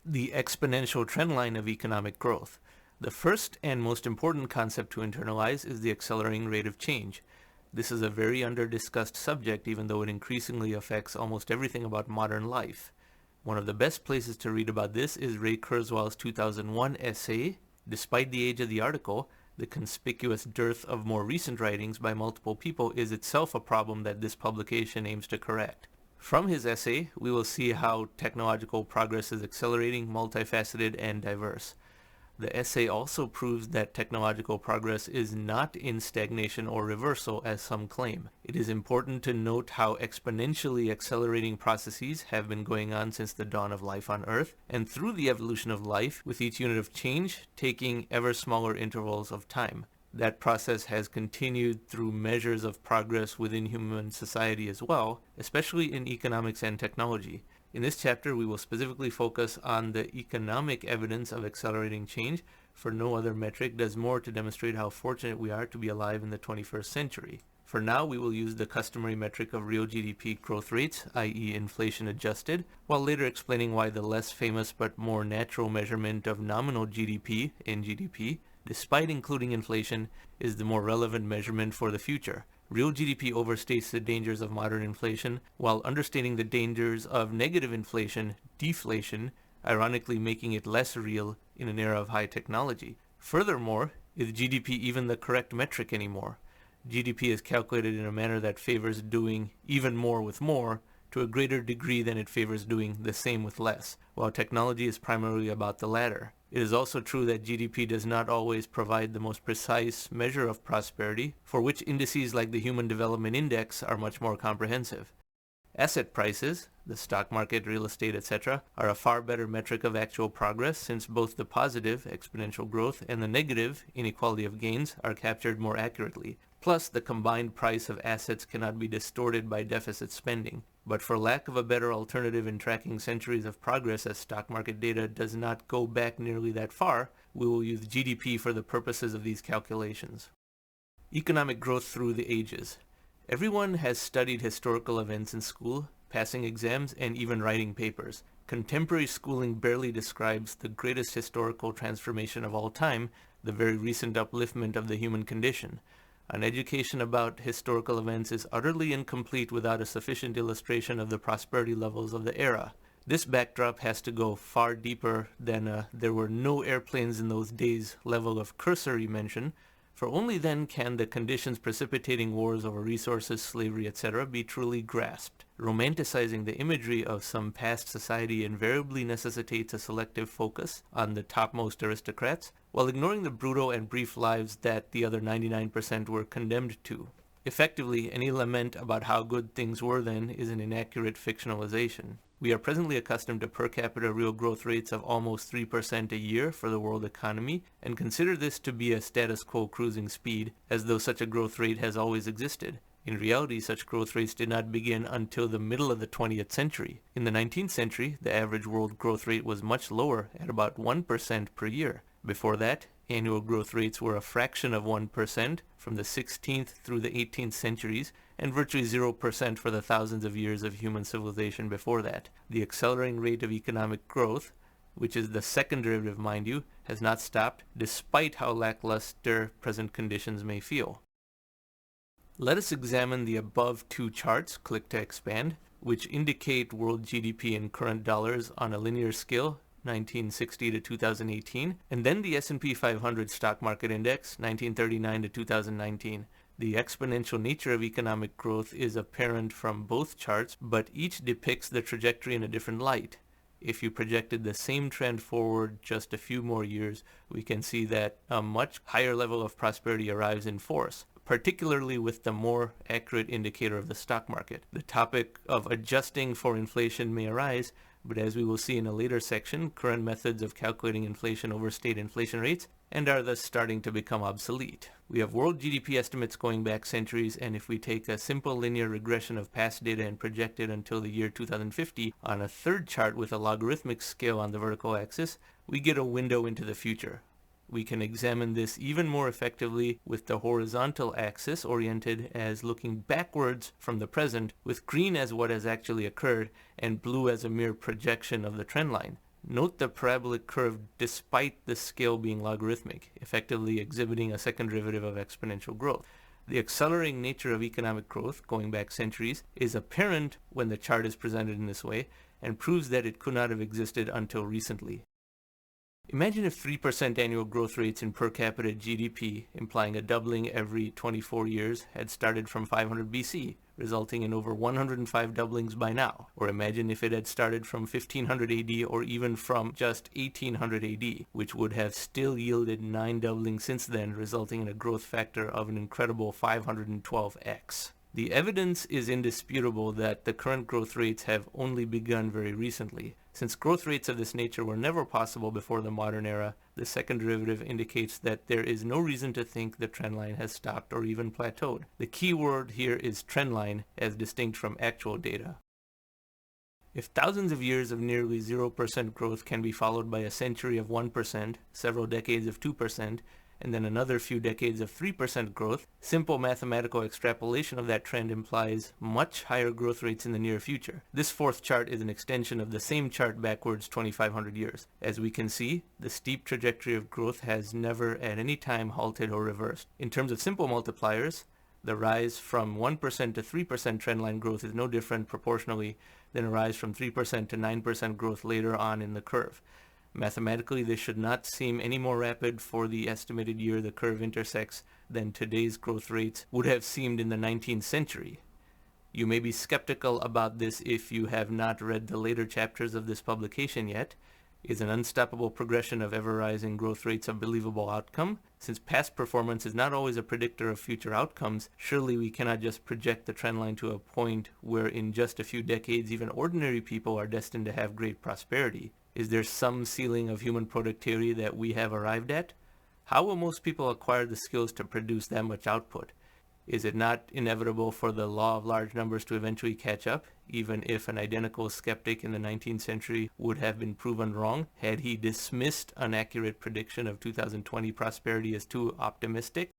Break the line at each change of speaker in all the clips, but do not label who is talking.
The exponential trendline of economic growth. The first and most important concept to internalize is the accelerating rate of change. This is a very under-discussed subject, even though it increasingly affects almost everything about modern life. One of the best places to read about this is Ray Kurzweil's 2001 essay. Despite the age of the article, the conspicuous dearth of more recent writings by multiple people is itself a problem that this publication aims to correct. From his essay, we will see how technological progress is accelerating, multifaceted, and diverse. The essay also proves that technological progress is not in stagnation or reversal, as some claim. It is important to note how exponentially accelerating processes have been going on since the dawn of life on Earth, and through the evolution of life, with each unit of change taking ever smaller intervals of time. That process has continued through measures of progress within human society as well, especially in economics and technology. In this chapter, we will specifically focus on the economic evidence of accelerating change, for no other metric does more to demonstrate how fortunate we are to be alive in the 21st century. For now, we will use the customary metric of real GDP growth rates, i.e. inflation adjusted, while later explaining why the less famous but more natural measurement of nominal GDP, NGDP, despite including inflation, is the more relevant measurement for the future. Real GDP overstates the dangers of modern inflation, while understating the dangers of negative inflation, deflation, ironically making it less real in an era of high technology. Furthermore, is GDP even the correct metric anymore? GDP is calculated in a manner that favors doing even more with more, to a greater degree than it favors doing the same with less, while technology is primarily about the latter. It is also true that GDP does not always provide the most precise measure of prosperity, for which indices like the Human Development Index are much more comprehensive. Asset prices, the stock market, real estate, etc., are a far better metric of actual progress, since both the positive, exponential growth, and the negative, inequality of gains, are captured more accurately. Plus, the combined price of assets cannot be distorted by deficit spending. But for lack of a better alternative in tracking centuries of progress, as stock market data does not go back nearly that far, we will use GDP for the purposes of these calculations. Economic growth through the ages. Everyone has studied historical events in school, passing exams, and even writing papers. Contemporary schooling barely describes the greatest historical transformation of all time, the very recent upliftment of the human condition. An education about historical events is utterly incomplete without a sufficient illustration of the prosperity levels of the era. This backdrop has to go far deeper than there were no airplanes in those days level of cursory mention, for only then can the conditions precipitating wars over resources, slavery, etc. be truly grasped. Romanticizing the imagery of some past society invariably necessitates a selective focus on the topmost aristocrats, while ignoring the brutal and brief lives that the other 99% were condemned to. Effectively, any lament about how good things were then is an inaccurate fictionalization. We are presently accustomed to per capita real growth rates of almost 3% a year for the world economy, and consider this to be a status quo cruising speed, as though such a growth rate has always existed. In reality, such growth rates did not begin until the middle of the 20th century. In the 19th century, the average world growth rate was much lower, at about 1% per year. Before that, annual growth rates were a fraction of 1% from the 16th through the 18th centuries, and virtually 0% for the thousands of years of human civilization before that. The accelerating rate of economic growth, which is the second derivative, mind you, has not stopped, despite how lackluster present conditions may feel. Let us examine the above two charts, click to expand, which indicate world GDP in current dollars on a linear scale, 1960 to 2018, and then the S&P 500 stock market index, 1939 to 2019. The exponential nature of economic growth is apparent from both charts, but each depicts the trajectory in a different light. If you projected the same trend forward just a few more years, we can see that a much higher level of prosperity arrives in force, particularly with the more accurate indicator of the stock market. The topic of adjusting for inflation may arise, but as we will see in a later section, current methods of calculating inflation overstate inflation rates and are thus starting to become obsolete. We have world GDP estimates going back centuries, and if we take a simple linear regression of past data and project it until the year 2050 on a third chart with a logarithmic scale on the vertical axis, we get a window into the future. We can examine this even more effectively with the horizontal axis oriented as looking backwards from the present, with green as what has actually occurred and blue as a mere projection of the trend line. Note the parabolic curve despite the scale being logarithmic, effectively exhibiting a second derivative of exponential growth. The accelerating nature of economic growth, going back centuries, is apparent when the chart is presented in this way and proves that it could not have existed until recently. Imagine if 3% annual growth rates in per capita GDP, implying a doubling every 24 years, had started from 500 BC, resulting in over 105 doublings by now. Or imagine if it had started from 1500 AD or even from just 1800 AD, which would have still yielded 9 doublings since then, resulting in a growth factor of an incredible 512x. The evidence is indisputable that the current growth rates have only begun very recently. Since growth rates of this nature were never possible before the modern era, the second derivative indicates that there is no reason to think the trendline has stopped or even plateaued. The key word here is trendline, as distinct from actual data. If thousands of years of nearly 0% growth can be followed by a century of 1%, several decades of 2%, and then another few decades of 3% growth, simple mathematical extrapolation of that trend implies much higher growth rates in the near future. This fourth chart is an extension of the same chart backwards 2,500 years. As we can see, the steep trajectory of growth has never at any time halted or reversed. In terms of simple multipliers, the rise from 1% to 3% trendline growth is no different proportionally than a rise from 3% to 9% growth later on in the curve. Mathematically, this should not seem any more rapid for the estimated year the curve intersects than today's growth rates would have seemed in the 19th century. You may be skeptical about this if you have not read the later chapters of this publication yet. Is an unstoppable progression of ever-rising growth rates a believable outcome? Since past performance is not always a predictor of future outcomes, surely we cannot just project the trendline to a point where in just a few decades even ordinary people are destined to have great prosperity. Is there some ceiling of human productivity that we have arrived at? How will most people acquire the skills to produce that much output? Is it not inevitable for the law of large numbers to eventually catch up, even if an identical skeptic in the 19th century would have been proven wrong had he dismissed an accurate prediction of 2020 prosperity as too optimistic?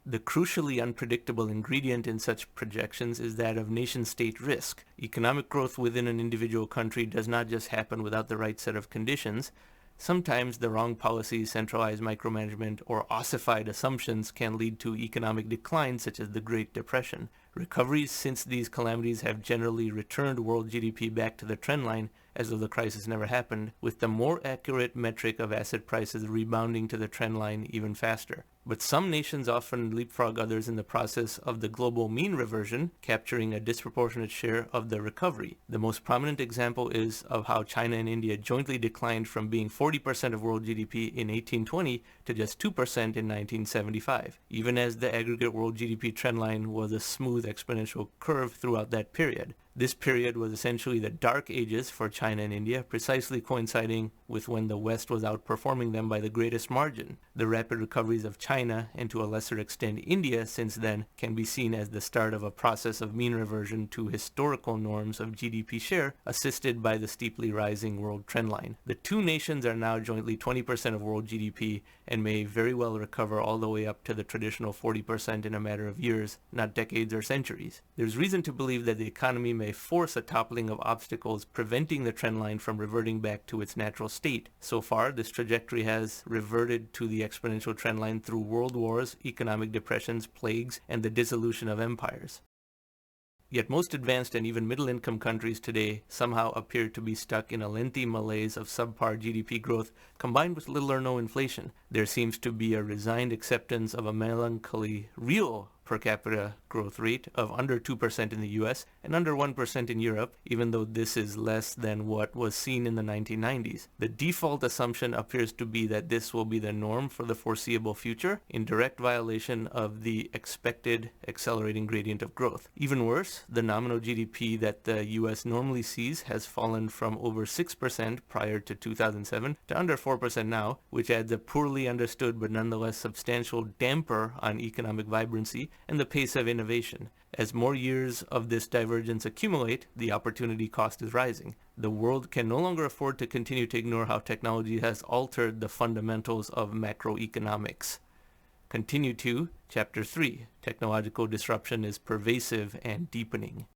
The crucially unpredictable ingredient in such projections is that of nation-state risk. Economic growth within an individual country does not just happen without the right set of conditions. Sometimes the wrong policies, centralized micromanagement, or ossified assumptions can lead to economic decline, such as the Great Depression. Recoveries since these calamities have generally returned world GDP back to the trendline as though the crisis never happened, with the more accurate metric of asset prices rebounding to the trendline even faster. But some nations often leapfrog others in the process of the global mean reversion, capturing a disproportionate share of the recovery. The most prominent example is of how China and India jointly declined from being 40% of world GDP in 1820 to just 2% in 1975, even as the aggregate world GDP trendline was a smooth exponential curve throughout that period. This period was essentially the dark ages for China and India, precisely coinciding with when the West was outperforming them by the greatest margin. The rapid recoveries of China, and to a lesser extent India since then, can be seen as the start of a process of mean reversion to historical norms of GDP share, assisted by the steeply rising world trendline. The two nations are now jointly 20% of world GDP and may very well recover all the way up to the traditional 40% in a matter of years, not decades or centuries. There's reason to believe that the economy may force a toppling of obstacles preventing the trendline from reverting back to its natural state. So far, this trajectory has reverted to the exponential trendline through world wars, economic depressions, plagues, and the dissolution of empires. Yet most advanced and even middle-income countries today somehow appear to be stuck in a lengthy malaise of subpar GDP growth combined with little or no inflation. There seems to be a resigned acceptance of a melancholy real per capita growth rate of under 2% in the US and under 1% in Europe, even though this is less than what was seen in the 1990s. The default assumption appears to be that this will be the norm for the foreseeable future, in direct violation of the expected accelerating gradient of growth. Even worse, the nominal GDP that the US normally sees has fallen from over 6% prior to 2007 to under 4% now, which adds a poorly understood but nonetheless substantial damper on economic vibrancy and the pace of innovation. As more years of this divergence accumulate, the opportunity cost is rising. The world can no longer afford to continue to ignore how technology has altered the fundamentals of macroeconomics. Continue to Chapter 3. Technological disruption is pervasive and deepening.